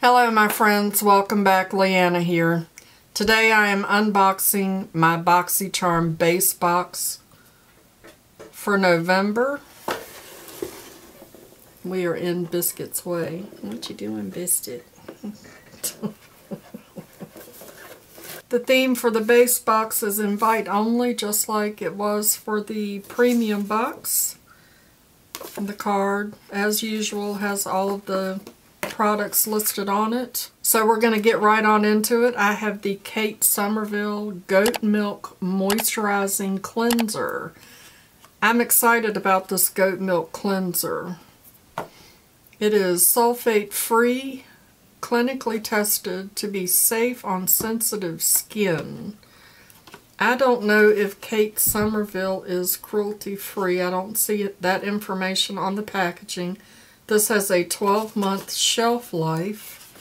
Hello my friends, welcome back. Leanna here. Today I am unboxing my BoxyCharm base box for November. We are in Biscuit's way. What you doing, Biscuit? The theme for the base box is invite only, just like it was for the premium box. And the card, as usual, has all of the products listed on it. So we're going to get right on into it. I have the Kate Somerville Goat Milk Moisturizing Cleanser. I'm excited about this goat milk cleanser. It is sulfate free, clinically tested to be safe on sensitive skin. I don't know if Kate Somerville is cruelty free. I don't see that information on the packaging. This has a 12-month shelf life,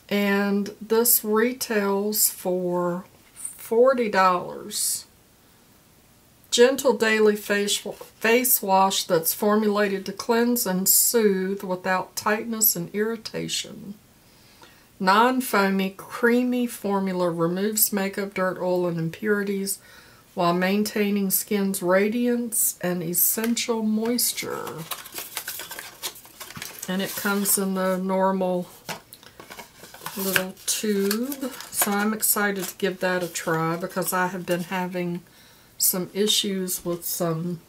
and this retails for $40. Gentle daily face wash that's formulated to cleanse and soothe without tightness and irritation. Non-foamy, creamy formula removes makeup, dirt, oil, and impurities while maintaining skin's radiance and essential moisture. And it comes in the normal little tube. So I'm excited to give that a try because I have been having some issues with some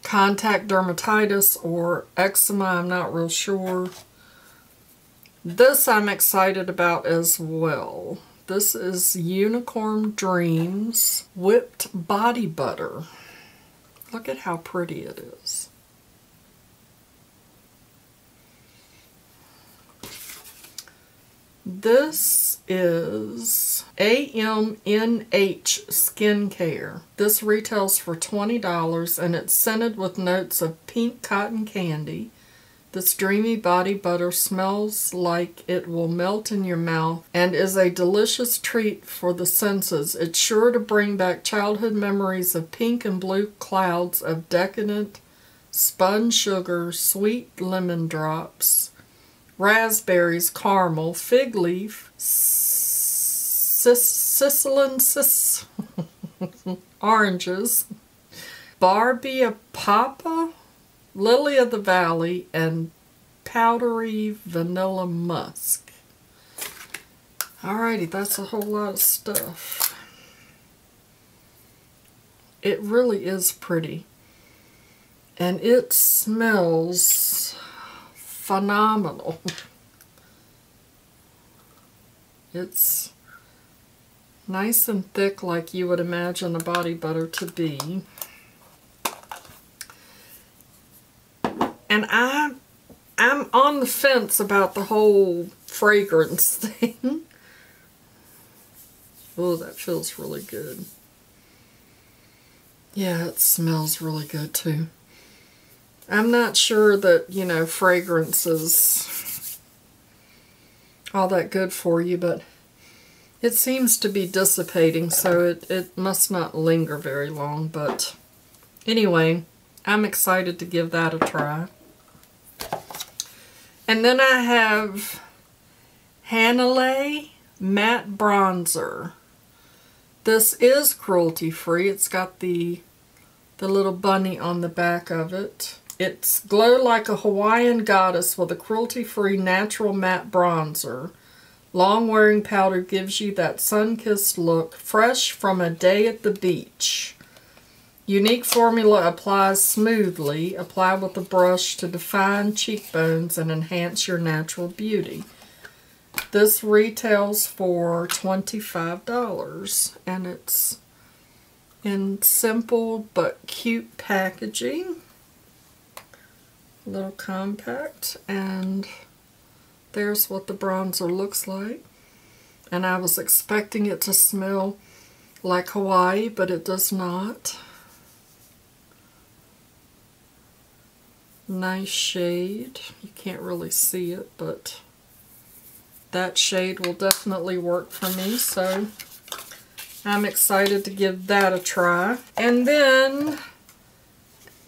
contact dermatitis or eczema. I'm not real sure. This I'm excited about as well. This is Unicorn Dreams Whipped Body Butter. Look at how pretty it is. This is AMNH Skincare. This retails for $20 and it's scented with notes of pink cotton candy. This dreamy body butter smells like it will melt in your mouth and is a delicious treat for the senses. It's sure to bring back childhood memories of pink and blue clouds of decadent spun sugar, sweet lemon drops, raspberries, caramel, fig leaf, Sicilian oranges, Barbie Papa, Lily of the Valley, and powdery vanilla musk. Alrighty, that's a whole lot of stuff. It really is pretty. And it smells phenomenal. It's nice and thick like you would imagine a body butter to be. And I'm on the fence about the whole fragrance thing. Oh, that feels really good. Yeah, it smells really good too. I'm not sure that, you know, fragrance is all that good for you, but it seems to be dissipating, so it must not linger very long. But anyway, I'm excited to give that a try. And then I have Hanalei Matte Bronzer. This is cruelty-free. It's got the little bunny on the back of it. It's glow like a Hawaiian goddess with a cruelty-free natural matte bronzer. Long-wearing powder gives you that sun-kissed look, fresh from a day at the beach. Unique formula applies smoothly. Apply with a brush to define cheekbones and enhance your natural beauty. This retails for $25, and it's in simple but cute packaging. A little compact, and there's what the bronzer looks like. And I was expecting it to smell like Hawaii, but it does not. Nice shade. You can't really see it, but that shade will definitely work for me, so I'm excited to give that a try. And then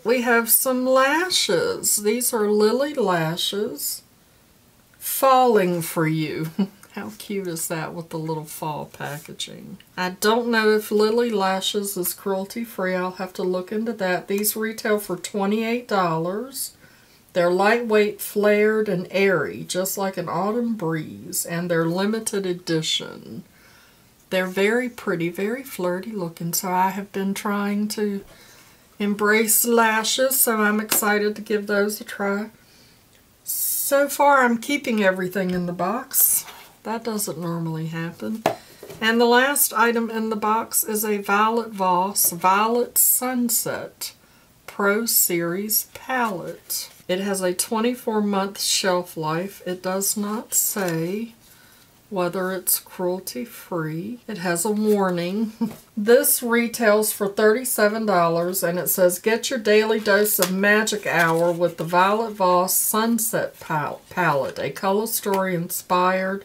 we have some lashes. These are Lily lashes. falling for you. How cute is that with the little fall packaging? I don't know if Lily Lashes is cruelty-free. I'll have to look into that. These retail for $28. They're lightweight, flared, and airy, just like an autumn breeze, and they're limited edition. They're very pretty, very flirty looking, so I have been trying to embrace lashes, so I'm excited to give those a try. So far, I'm keeping everything in the box. That doesn't normally happen. And the last item in the box is a Violet Voss Violet Sunset Pro Series palette. It has a 24-month shelf life. It does not say whether it's cruelty-free. It has a warning. This retails for $37, and it says, get your daily dose of magic hour with the Violet Voss Sunset palette, a color story inspired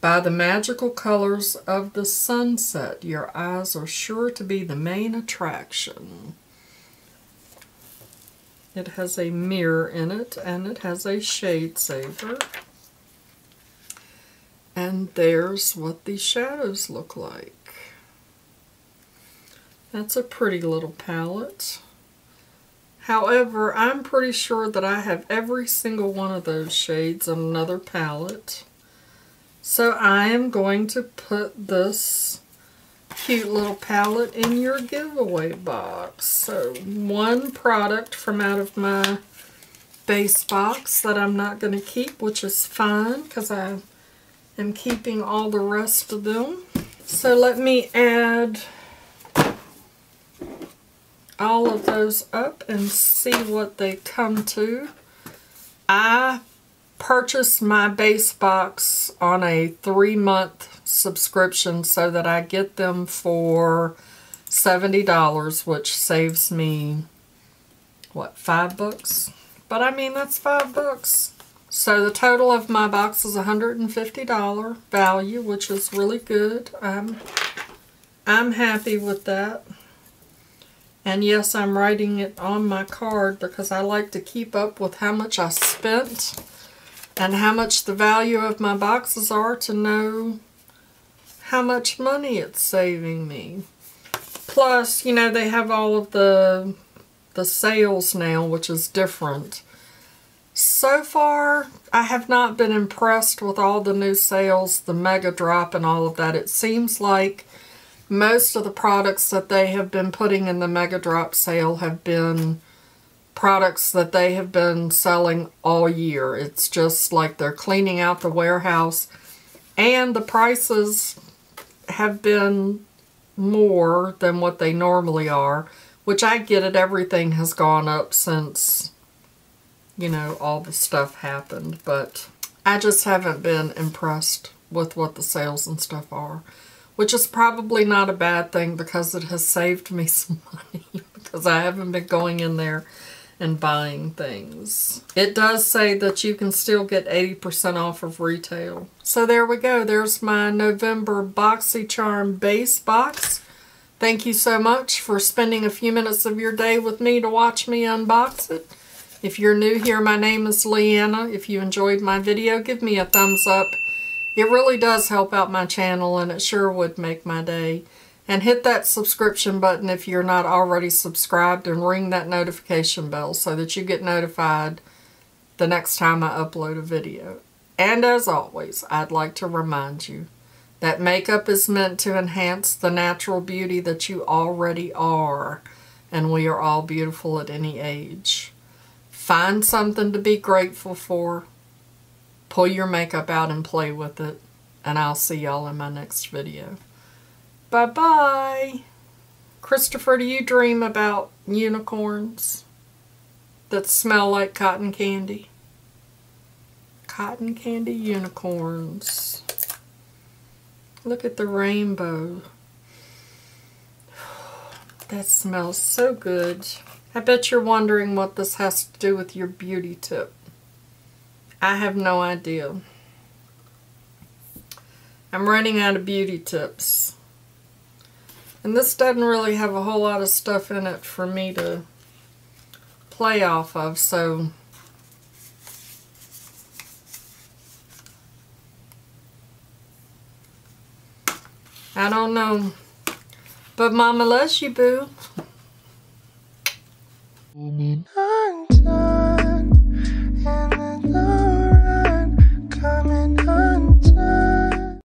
by the magical colors of the sunset. Your eyes are sure to be the main attraction. It has a mirror in it, and it has a shade saver. And there's what the shadows look like. That's a pretty little palette. However, I'm pretty sure that I have every single one of those shades on another palette. So I am going to put this cute little palette in your giveaway box. So one product from out of my base box that I'm not going to keep, which is fine because I am keeping all the rest of them. So let me add all of those up and see what they come to. I purchased my base box on a 3-month subscription so that I get them for $70, which saves me, what, $5? But I mean, that's $5. So the total of my box is $150 value, which is really good. I'm happy with that. And yes, I'm writing it on my card because I like to keep up with how much I spent and how much the value of my boxes are to know how much money it's saving me. Plus, you know, they have all of the sales now, which is different. So far, I have not been impressed with all the new sales, the Mega Drop and all of that. It seems like most of the products that they have been putting in the Mega Drop sale have been products that they have been selling all year. It's just like they're cleaning out the warehouse, and the prices have been more than what they normally are, which I get it. Everything has gone up since, you know, all the stuff happened, but I just haven't been impressed with what the sales and stuff are, which is probably not a bad thing because it has saved me some money because I haven't been going in there and buying things. It does say that you can still get 80% off of retail. So there we go. There's my November BoxyCharm base box. Thank you so much for spending a few minutes of your day with me to watch me unbox it. If you're new here, my name is Leanna. If you enjoyed my video, give me a thumbs up. It really does help out my channel, and it sure would make my day. And hit that subscription button if you're not already subscribed, and ring that notification bell so that you get notified the next time I upload a video. And as always, I'd like to remind you that makeup is meant to enhance the natural beauty that you already are, and we are all beautiful at any age. Find something to be grateful for, pull your makeup out and play with it, and I'll see y'all in my next video. Bye-bye. Christopher, do you dream about unicorns that smell like cotton candy? Cotton candy unicorns. Look at the rainbow. That smells so good. I bet you're wondering what this has to do with your beauty tip. I have no idea. I'm running out of beauty tips. And this doesn't really have a whole lot of stuff in it for me to play off of, so I don't know. But Mama loves you, boo.